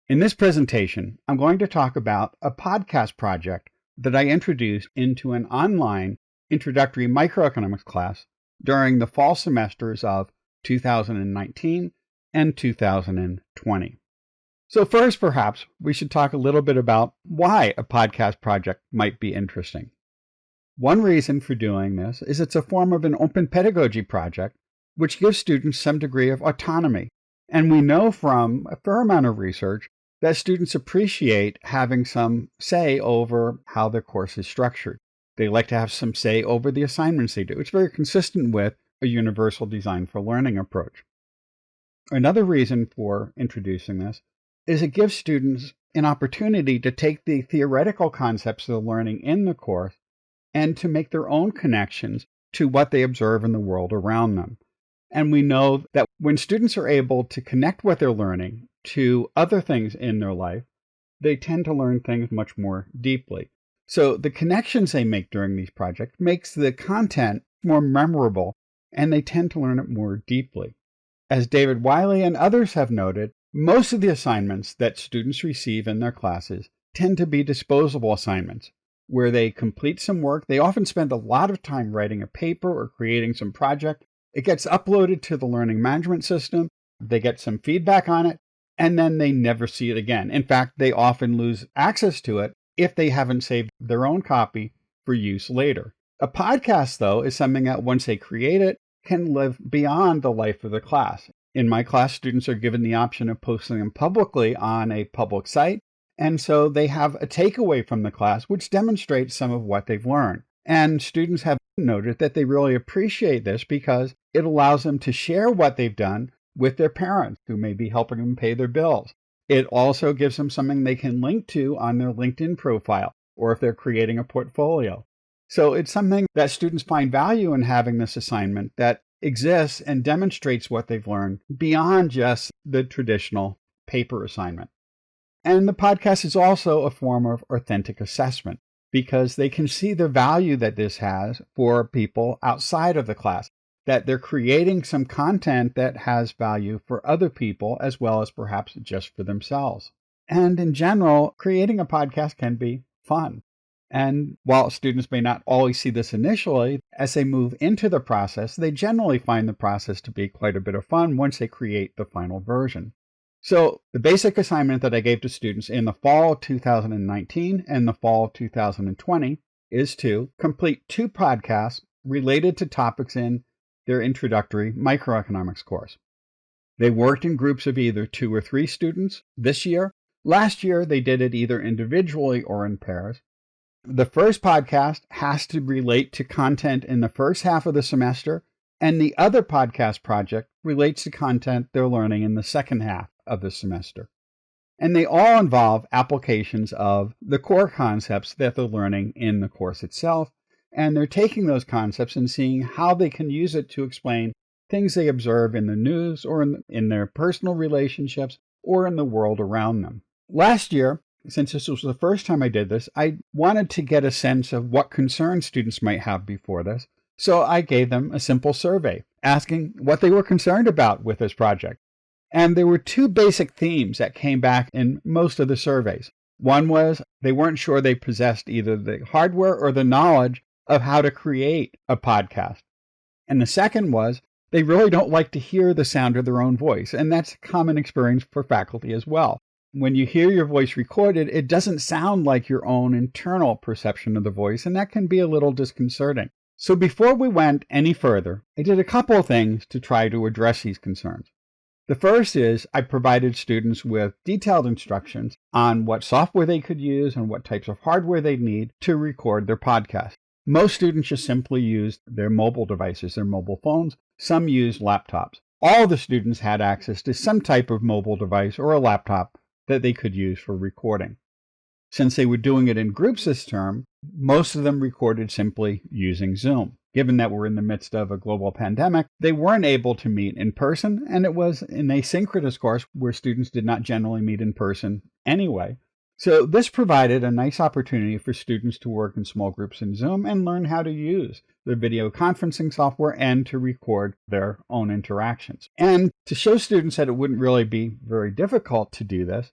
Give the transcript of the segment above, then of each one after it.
In this presentation, I'm going to talk about a podcast project that I introduced into an online introductory microeconomics class during the fall semesters of 2019 and 2020. So first, perhaps, we should talk a little bit about why a podcast project might be interesting. One reason for doing this is it's a form of an open pedagogy project, which gives students some degree of autonomy. And we know from a fair amount of research that students appreciate having some say over how their course is structured. They like to have some say over the assignments they do. It's very consistent with a universal design for learning approach. Another reason for introducing this is it gives students an opportunity to take the theoretical concepts they're learning in the course and to make their own connections to what they observe in the world around them. And we know that when students are able to connect what they're learning to other things in their life, they tend to learn things much more deeply. So the connections they make during these projects makes the content more memorable, and they tend to learn it more deeply. As David Wiley and others have noted, most of the assignments that students receive in their classes tend to be disposable assignments, where they complete some work. They often spend a lot of time writing a paper or creating some project. It gets uploaded to the learning management system. They get some feedback on it, and then they never see it again. In fact, they often lose access to it if they haven't saved their own copy for use later. A podcast, though, is something that once they create it, can live beyond the life of the class. In my class, students are given the option of posting them publicly on a public site, and so they have a takeaway from the class which demonstrates some of what they've learned. And students have noted that they really appreciate this because it allows them to share what they've done with their parents who may be helping them pay their bills. It also gives them something they can link to on their LinkedIn profile or if they're creating a portfolio. So it's something that students find value in having this assignment that exists and demonstrates what they've learned beyond just the traditional paper assignment. And the podcast is also a form of authentic assessment because they can see the value that this has for people outside of the class, that they're creating some content that has value for other people as well as perhaps just for themselves. And in general, creating a podcast can be fun. And while students may not always see this initially, as they move into the process, they generally find the process to be quite a bit of fun once they create the final version. So the basic assignment that I gave to students in the fall of 2019 and the fall of 2020 is to complete 2 podcasts related to topics in their introductory microeconomics course. They worked in groups of either 2 or 3 students this year. Last year, they did it either individually or in pairs. The first podcast has to relate to content in the first half of the semester, and the other podcast project relates to content they're learning in the second half of the semester. And they all involve applications of the core concepts that they're learning in the course itself, and they're taking those concepts and seeing how they can use it to explain things they observe in the news or in their personal relationships or in the world around them. Last year, since this was the first time I did this, I wanted to get a sense of what concerns students might have before this, so I gave them a simple survey asking what they were concerned about with this project. And there were 2 basic themes that came back in most of the surveys. One was they weren't sure they possessed either the hardware or the knowledge of how to create a podcast. And the second was they really don't like to hear the sound of their own voice, and that's a common experience for faculty as well. When you hear your voice recorded, it doesn't sound like your own internal perception of the voice, and that can be a little disconcerting. So before we went any further, I did a couple of things to try to address these concerns. The first is I provided students with detailed instructions on what software they could use and what types of hardware they'd need to record their podcast. Most students just simply used their mobile devices, their mobile phones. Some used laptops. All the students had access to some type of mobile device or a laptop that they could use for recording. Since they were doing it in groups this term, most of them recorded simply using Zoom. Given that we're in the midst of a global pandemic, they weren't able to meet in person, and it was an asynchronous course where students did not generally meet in person anyway. So this provided a nice opportunity for students to work in small groups in Zoom and learn how to use the video conferencing software and to record their own interactions. And to show students that it wouldn't really be very difficult to do this,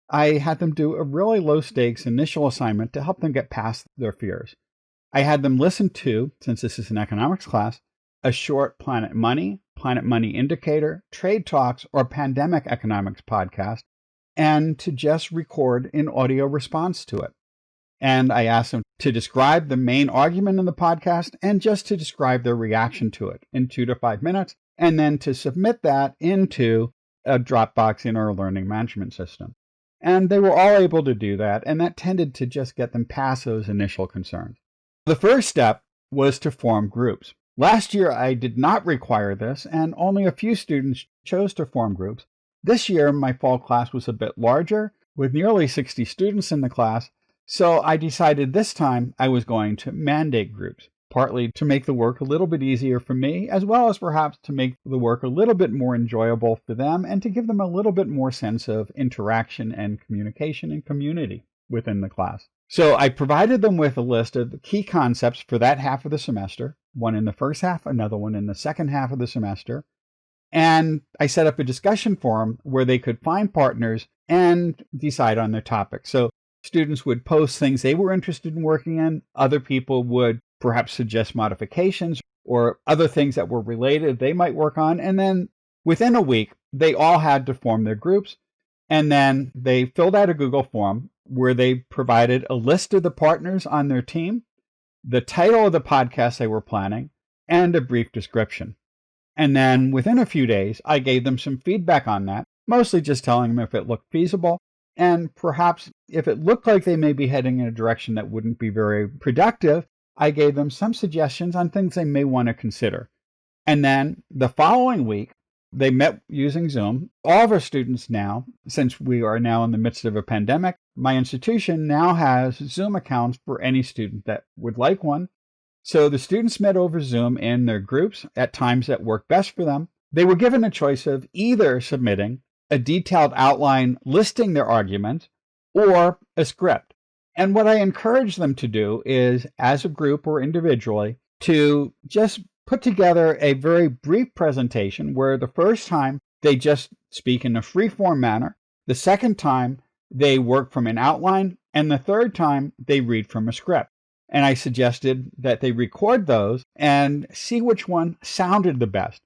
I had them do a really low-stakes initial assignment to help them get past their fears. I had them listen to, since this is an economics class, a short Planet Money Indicator, Trade Talks, or Pandemic Economics podcast, and to just record an audio response to it. And I asked them to describe the main argument in the podcast and just to describe their reaction to it in 2 to 5 minutes, and then to submit that into a Dropbox in our learning management system. And they were all able to do that, and that tended to just get them past those initial concerns. The first step was to form groups. Last year, I did not require this, and only a few students chose to form groups. This year, my fall class was a bit larger, with nearly 60 students in the class, so I decided this time I was going to mandate groups, partly to make the work a little bit easier for me, as well as perhaps to make the work a little bit more enjoyable for them and to give them a little bit more sense of interaction and communication and community within the class. So I provided them with a list of the key concepts for that half of the semester, one in the first half, another one in the second half of the semester, and I set up a discussion forum where they could find partners and decide on their topic. So students would post things they were interested in working in. Other people would perhaps suggest modifications or other things that were related they might work on. And then within a week, they all had to form their groups. And then they filled out a Google form where they provided a list of the partners on their team, the title of the podcast they were planning, and a brief description. And then within a few days, I gave them some feedback on that, mostly just telling them if it looked feasible. And perhaps if it looked like they may be heading in a direction that wouldn't be very productive, I gave them some suggestions on things they may want to consider. And then the following week, they met using Zoom. All of our students now, since we are now in the midst of a pandemic, my institution now has Zoom accounts for any student that would like one. So the students met over Zoom in their groups at times that worked best for them. They were given a choice of either submitting a detailed outline listing their arguments or a script. And what I encourage them to do is, as a group or individually, to just put together a very brief presentation where the first time they just speak in a free-form manner, the second time they work from an outline, and the third time they read from a script. And I suggested that they record those and see which one sounded the best.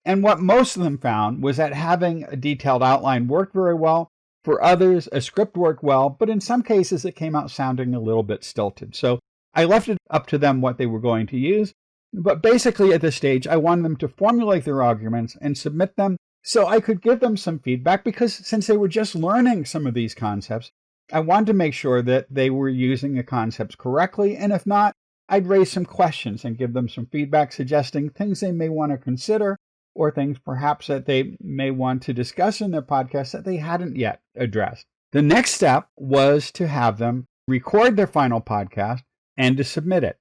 And what most of them found was that having a detailed outline worked very well. For others, a script worked well, but in some cases it came out sounding a little bit stilted. So I left it up to them what they were going to use. But basically at this stage, I wanted them to formulate their arguments and submit them so I could give them some feedback, because since they were just learning some of these concepts, I wanted to make sure that they were using the concepts correctly. And if not, I'd raise some questions and give them some feedback suggesting things they may want to consider or things perhaps that they may want to discuss in their podcast that they hadn't yet addressed. The next step was to have them record their final podcast and to submit it.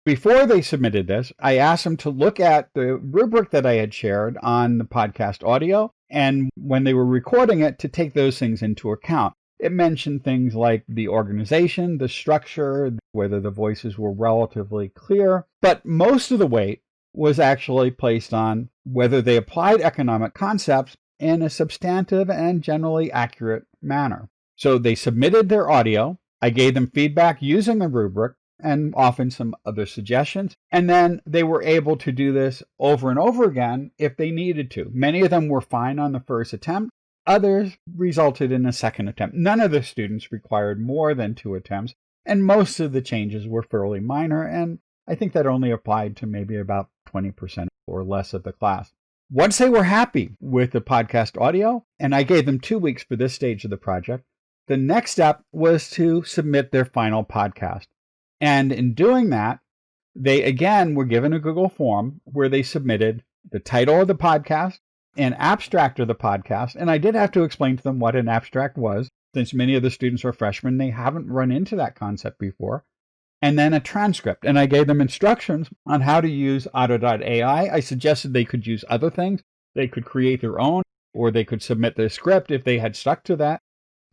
Before they submitted this, I asked them to look at the rubric that I had shared on the podcast audio, and when they were recording it, to take those things into account. It mentioned things like the organization, the structure, whether the voices were relatively clear, but most of the weight was actually placed on whether they applied economic concepts in a substantive and generally accurate manner. So they submitted their audio. I gave them feedback using the rubric and often some other suggestions. And then they were able to do this over and over again if they needed to. Many of them were fine on the first attempt. Others resulted in a second attempt. None of the students required more than 2 attempts, and most of the changes were fairly minor, and I think that only applied to maybe about 20% or less of the class. Once they were happy with the podcast audio, and I gave them 2 weeks for this stage of the project, the next step was to submit their final podcast. And in doing that, they again were given a Google form where they submitted the title of the podcast, an abstract of the podcast, and I did have to explain to them what an abstract was, since many of the students are freshmen, they haven't run into that concept before, and then a transcript. And I gave them instructions on how to use Otto.ai. I suggested they could use other things. They could create their own, or they could submit their script if they had stuck to that.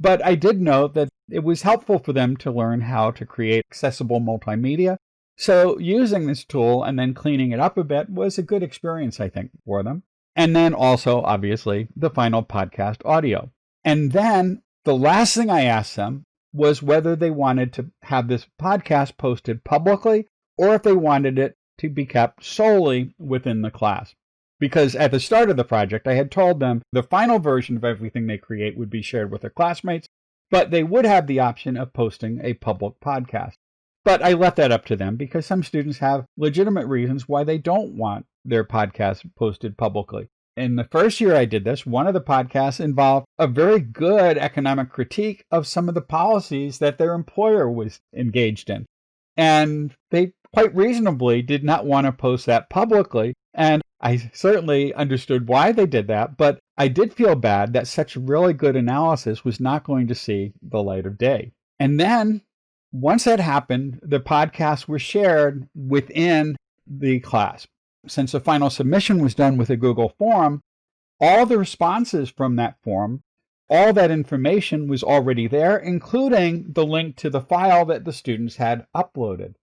But I did note that it was helpful for them to learn how to create accessible multimedia. So using this tool and then cleaning it up a bit was a good experience, I think, for them. And then also, obviously, the final podcast audio. And then the The last thing I asked them was whether they wanted to have this podcast posted publicly or if they wanted it to be kept solely within the class. Because at the start of the project, I had told them the final version of everything they create would be shared with their classmates, but they would have the option of posting a public podcast. But I left that up to them because some students have legitimate reasons why they don't want their podcast posted publicly. In the first year I did this, one of the podcasts involved a very good economic critique of some of the policies that their employer was engaged in. And they quite reasonably did not want to post that publicly. And I certainly understood why they did that, but I did feel bad that such really good analysis was not going to see the light of day. And then once that happened, the podcasts were shared within the class. Since the final submission was done with a Google form, all the responses from that form, all that information was already there, including the link to the file that the students had uploaded.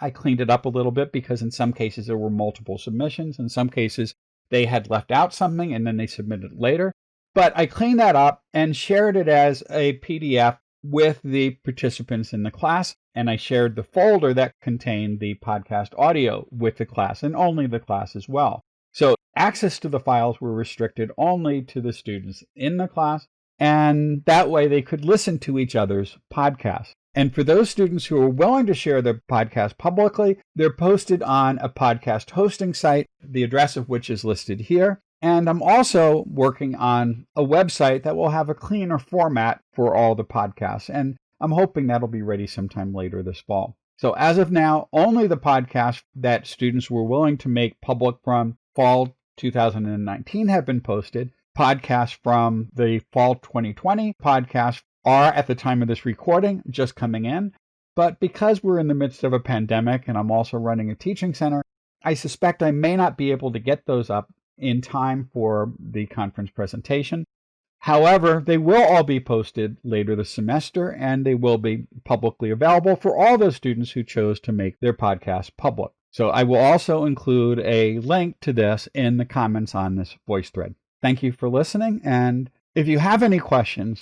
I cleaned it up a little bit because in some cases there were multiple submissions. In some cases they had left out something and then they submitted it later. But I cleaned that up and shared it as a PDF with the participants in the class. And I shared the folder that contained the podcast audio with the class and only the class as well. So access to the files were restricted only to the students in the class. And that way they could listen to each other's podcasts. And for those students who are willing to share their podcast publicly, they're posted on a podcast hosting site, the address of which is listed here. And I'm also working on a website that will have a cleaner format for all the podcasts. And I'm hoping that'll be ready sometime later this fall. So as of now, only the podcasts that students were willing to make public from fall 2019 have been posted. Podcasts from the fall 2020 podcasts are, at the time of this recording, just coming in. But because we're in the midst of a pandemic and I'm also running a teaching center, I suspect I may not be able to get those up in time for the conference presentation. However, they will all be posted later this semester and they will be publicly available for all those students who chose to make their podcast public. So I will also include a link to this in the comments on this voice thread. Thank you for listening, and if you have any questions,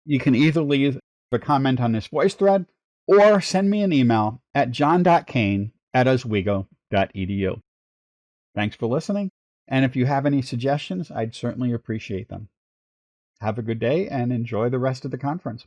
you can either leave a comment on this voice thread or send me an email at john.kane@oswego.edu. Thanks for listening, and if you have any suggestions, I'd certainly appreciate them. Have a good day and enjoy the rest of the conference.